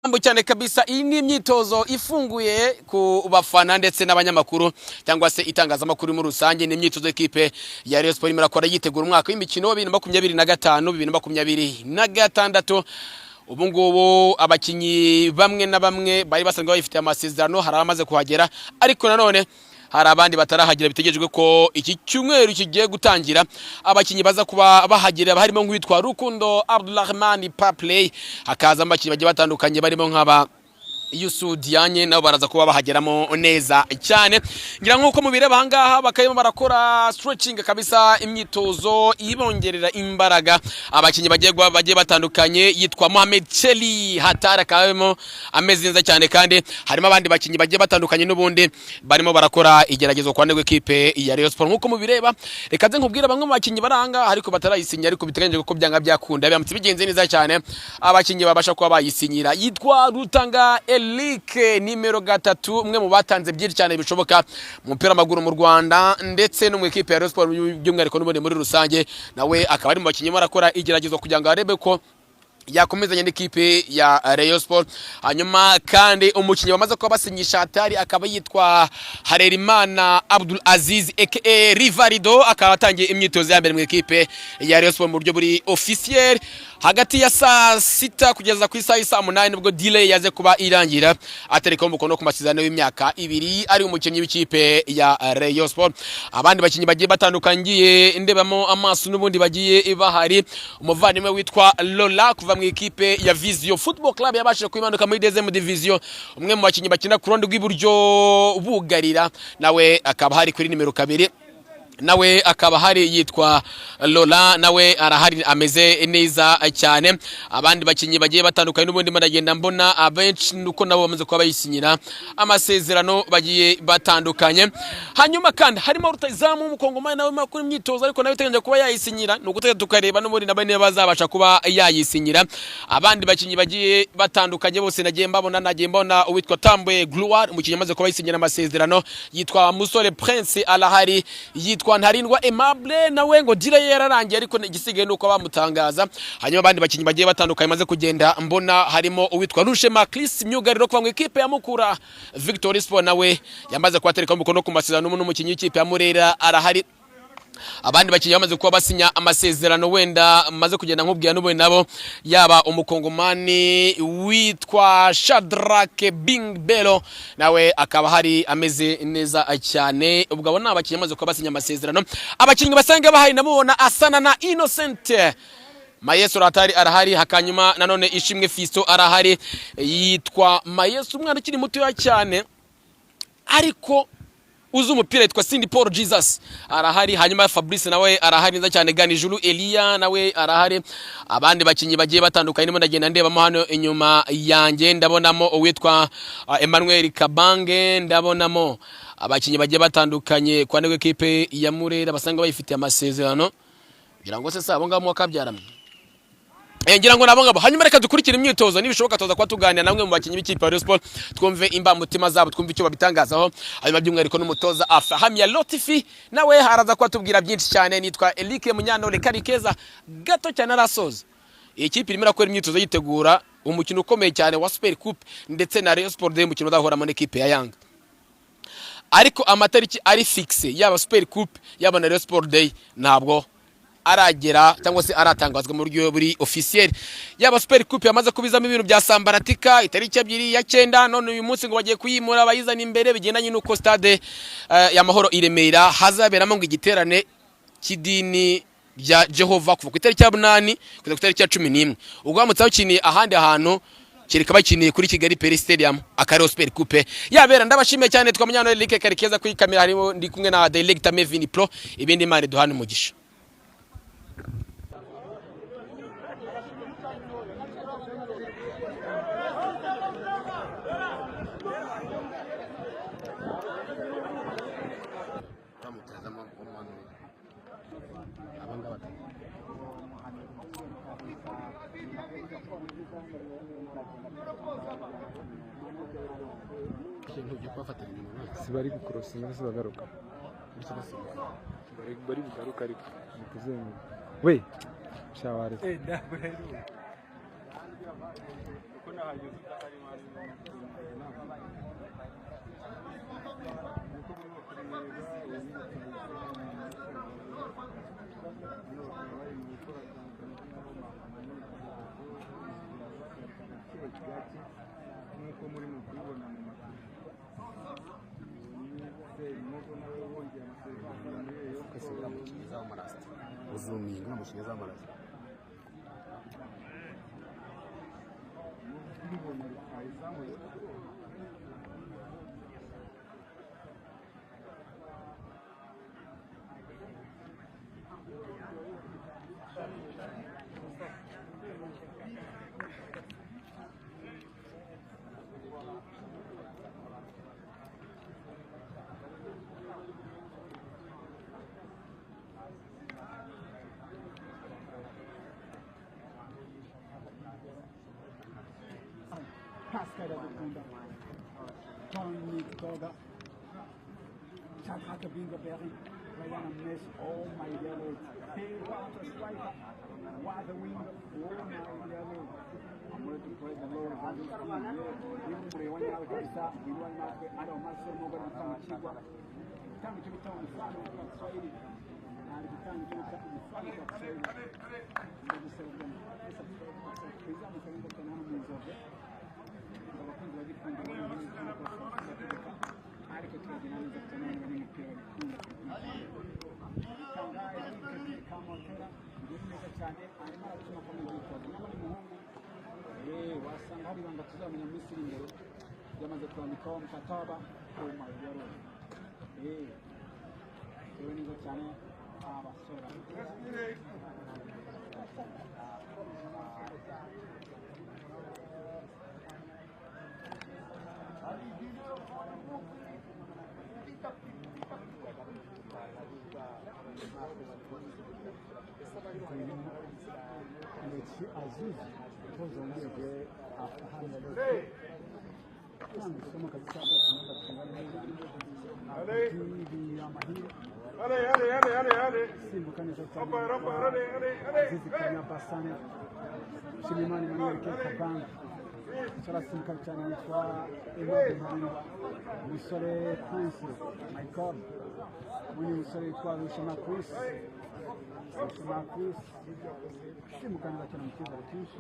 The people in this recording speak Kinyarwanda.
Ambo cyane kabisa iyi ni imyitozo ifunguye ku bafana ndetse n'abanyamakuru cyangwa se itangazamakuru muri rusange. Ni imyitozo ekipe ya Rayon Sport irakora yitegura umwaka w'imikino wa 2025-2026. Ubu ngubu abakinyi bamwe na bamwe bari basanzwe bafite amasezerano, hari abamaze kuhagera, ariko nanone hari abandi batarahagera. Bitegejwe ko iki cyumweru kigiye gutangira abakinyi baza kuba bahagera, harimo nk'uwitwa Rukundo Abdulrahman Papley, hakaza abakinyi bagiye batandukanye barimo nk'aba Yusu Dianye, nabo baraza kuba bahageramo neza cyane. Ngira nkuko mubireba ahangaha bakayemo barakora stretching kabisa, imyitozo ibongerera imbaraga. Abakinyi bagiye batandukanye, yitwa Mohamed Cheli Hatara kawemo ameze neza cyane, kandi harimo abandi bakinyi bagiye batandukanye n'ubundi barimo barakora igeragezo kwa ndego ekipe ya Rayon Sport. Nkuko mubireba, reka nze nkubwira bamwe mu bakinyi baranga ariko batarayisinya, ariko bitegereje ko byanga byakunda byamutse bigenze neza cyane. Abakinyi babasha kuba bayisinyira, yitwa Rutanga Elike nimero 3, umwe mu batanze byinshi cyane bishoboka mu mupira w'amaguru mu Rwanda ndetse no mu ekipe ya Rayon Sport by'umwihariko n'ubundi muri rusange. Nawe akaba ari mu bakinyi barakora igeragezo kugira ngo arebe ko yakomezanya n'ikipe ya Rayon Sport. Hanyuma kandi umukinyi bamaze kuba basinyisha hatari akaba yitwa Harerimana Abdul Aziz aka Rivarido, akaba atangiye imyitozo ya mbere mu ekipe ya Rayon Sport mu buryo buri officiel hagati ya saa 6 kugeza ku saa 8 nibwo delay yaze kuba irangira, atereka umukono ku masezerano y'imyaka 2 ari umukinyi w'ikipe ya Rayon Sport. Abandi bakinyi bagiye batandukanye ndebamo amaso n'ubundi bagiye bahari, umuvandimwe witwa Lola kuva mu ekipe ya Vision Football Club yabashije kwimanuka muri deuxième division, umwe mu bakinyi bakina ku rundi rw'iburyo bugarira, nawe akaba hari kuri nimero 2, nawe akaba hari yitwa Lola, nawe arahari ameze neza cyane. Abandi bakinyi bagiye batandukanye n'ubundi maragenda mbona abenshi nuko nabo bamaze kuba bayisinyira amasezerano bagiye batandukanye. Hanyuma kandi harimo rutayizamu umukongomani nawe makuru imyitozo, ariko nawe teganya kuba yayisinyira, nuko tukareba n'ubundi nabane bazabasha kuba yayisinyira. Abandi bakinyi bagiye batandukanye bose nagiye mbona uwitwa Tambwe Gloire, umukinyi amaze kuba yisinyira amasezerano, yitwa Musore Prince alahari, yitwa Ntarindwa Aimable nawe ngo dire yararangiye, ariko igisigaye nuko bamutangaza. Hanyuma abandi bakinyi bagiye batandukanye maze kugenda mbona harimo uwitwa Rushema Chris myugariro kuva mu ekipe ya Mukura Victory Sport, nawe yamaze kwatereka umukono ku masezerano n'umukinyi w'ikipe ya Murera arahari. Abandi bakinyi bamaze kuba basinya amasezerano wenda maze kugenda nkubwiye n'ubundi nabo, yaba umukongomani witwa Shadrack Bing Belo, nawe akaba hari ameze neza cyane. Ubwo abo n'abakinyi bamaze kuba basinya amasezerano. Abakinyi basanga bahari namubona Asana na Innocent Mayeso Ratari arahari, hakanyuma nanone Ishimwe Fisto arahari, yitwa Mayeso umwana ukiri muto cyane ariko uzu umupira yitwa Cindy Paul Jesus arahari. Hanyuma Fabrice nawe arahari neza cyane, Ganijuru Elia nawe arahari. Abandi bakinyi bagiye batandukanye nimo ndagenda ndebamo hano inyuma yanjye, ndabonamo uwitwa Emmanuel Kabange, ndabonamo abakinyi bagiye batandukanye kwa ndego ekipe ya Murera basanga bayifitiye amasezerano, ngira ngo se sabo ngamo akabyaramo ngira ngo nabo ngabo. Hanyuma reka dukurikira imyitozo nibishoboka tuza kwa tuganira namwe mu bakinyi b'ikipe ya Rayon Sport, twumve imba mutima zabo, twumve icyo babitangazaho. Hanyuma by'umwihariko n'umutoza Afahamia Lotifi nawe haraza kwa tubwira byinshi cyane. Nitwa Elike Munyantore Karikeza gato cyane arasoza. Iyi kipe irimo irakora imyitozo yitegura umukino ukomeye cyane wa Super Coupe ndetse na Rayon Sport Day, umukino udahora mu ekipe ya Yanga, ariko amatariki ari fixe yaba Super Coupe yaba na Rayon Sport Day ntabwo aragera cyangwa se aratangazwa mu buryo buri officiel. Yaba Super Coupe yamaze kubizamo ibintu bya Sambaratika itariki 2 ya 9, none uyu munsi ngo bagiye kuyimura bayizana imbere, bigendanye nuko stade ya Mahoro iremera hazaberamo ngo igiterane kidini bya Jehova kuva ku itariki ya 8 kugeza ku itariki ya 11. Ubwo bamutsaho kiniye ahandi ahantu kireka bakiniye kuri Kigali Peri Stadium akaro Super Coupe yabera. Ndabashimiye cyane, twamenyana Elike Karikeza kuri kamera, harimo ndi kumwe na Director Mevin Pro, ibindi mari duhana umugisha. Sibari gukrosinga se bagaruka bari bugaruka ariko nikuzengu we shawari nahageze utahari wari nk'uko murimo kubibona mu uzuminga n'umushinga w'amaraso Pascal Adekunda, Tony Toga, Chaka Bingo Berry, Ryan Mesh, oh my dear Lord, hey, what a striker, what a wing, oh my dear Lord. I'm going to praise the Lord for this thing. Even when I was going to start, we were not, I don't want to know what I'm talking about. Time to be told the father of Swahili. And the time to be told the father of Swahili. And the same thing. It's a presumption that the enemies of it. abakunzi bagikunda ariko turagerageza kutamenya n'umupira w'ikunda tangaye n'ikazi kamotera ni neza cyane arimo aratuma ko mu gitondo n'abari muhungu wasanga hari banga tuzamenya muri sirindero yamaze kwandikaho mukataba au mayaro rero neza cyane abasora mechi azizi tuzongeye afahana leo kandi soma kabisa tunaweza kuangalia hivi ya mahiri Simbu kanisa azizi kanya basane Shilimani Manuel Kabanga Charasimuka cyane yitwa Emmanuel umusore Prince Michael uyu musore yitwa Rushema Chris simukana cyane mu kibuga cyinshi